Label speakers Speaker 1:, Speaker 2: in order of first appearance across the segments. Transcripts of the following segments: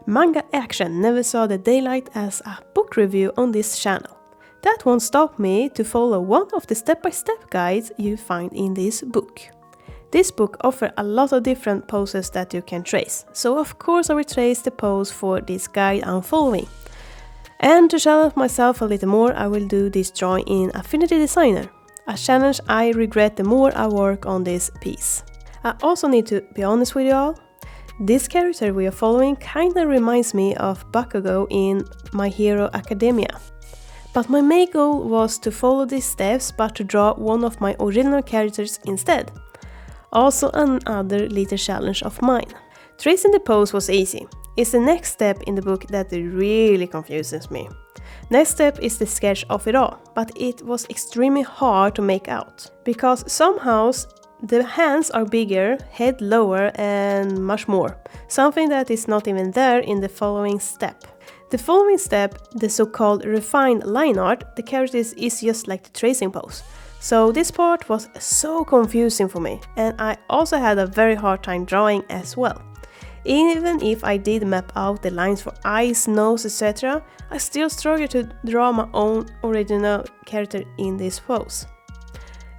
Speaker 1: Manga Action never saw the daylight as a book review on this channel. That won't stop me to follow one of the step-by-step guides you find in this book. This book offers a lot of different poses that you can trace, so of course I will trace the pose for this guide I'm following. And to challenge myself a little more, I will do this drawing in Affinity Designer, a challenge I regret the more I work on this piece. I also need to be honest with you all. This character we are following kinda reminds me of Bakugo in My Hero Academia. But my main goal was to follow these steps but to draw one of my original characters instead. Also another little challenge of mine. Tracing the pose was easy. It's the next step in the book that really confuses me. Next step is the sketch of it all, but it was extremely hard to make out. Because somehow the hands are bigger, head lower and much more. Something that is not even there in the following step. The following step, the so-called refined line art, the character is just like the tracing pose. So this part was so confusing for me, and I also had a very hard time drawing as well. Even if I did map out the lines for eyes, nose, etc., I still struggled to draw my own original character in this pose.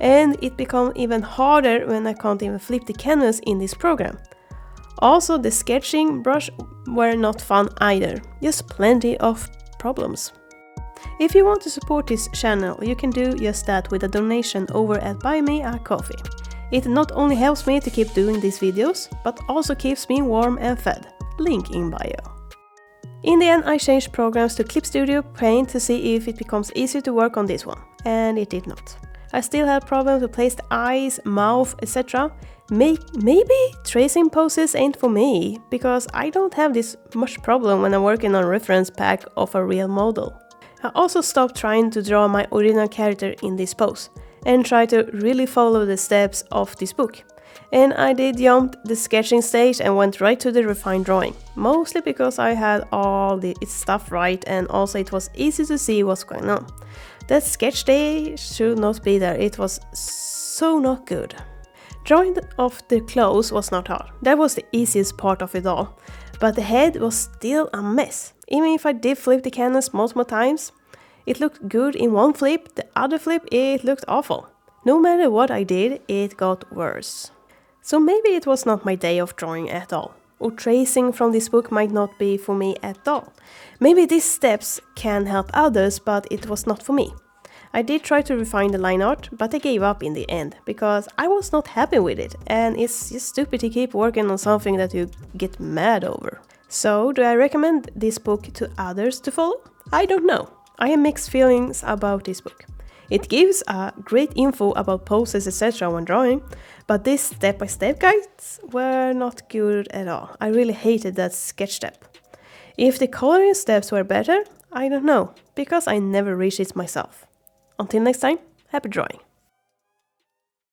Speaker 1: And it became even harder when I can't even flip the canvas in this program. Also, the sketching brush were not fun either, just plenty of problems. If you want to support this channel, you can do just that with a donation over at Buy Me a Coffee. It not only helps me to keep doing these videos, but also keeps me warm and fed. Link in bio. In the end, I changed programs to Clip Studio Paint to see if it becomes easier to work on this one, and it did not. I still had problems to place the eyes, mouth, etc. Maybe tracing poses ain't for me, because I don't have this much problem when I'm working on a reference pack of a real model. I also stopped trying to draw my original character in this pose, and try to really follow the steps of this book. And I did jump the sketching stage and went right to the refined drawing, mostly because I had all the stuff right and also it was easy to see what's going on. That sketch stage should not be there, it was so not good. Drawing of the clothes was not hard, that was the easiest part of it all, but the head was still a mess. Even if I did flip the canvas multiple times, it looked good in one flip, the other flip it looked awful. No matter what I did, it got worse. So maybe it was not my day of drawing at all, or tracing from this book might not be for me at all. Maybe these steps can help others, but it was not for me. I did try to refine the line art, but I gave up in the end, because I was not happy with it, and it's just stupid to keep working on something that you get mad over. So, do I recommend this book to others to follow? I don't know. I have mixed feelings about this book. It gives great info about poses etc. when drawing, but these step-by-step guides were not good at all. I really hated that sketch step. If the coloring steps were better, I don't know, because I never reached it myself. Until next time, happy drawing!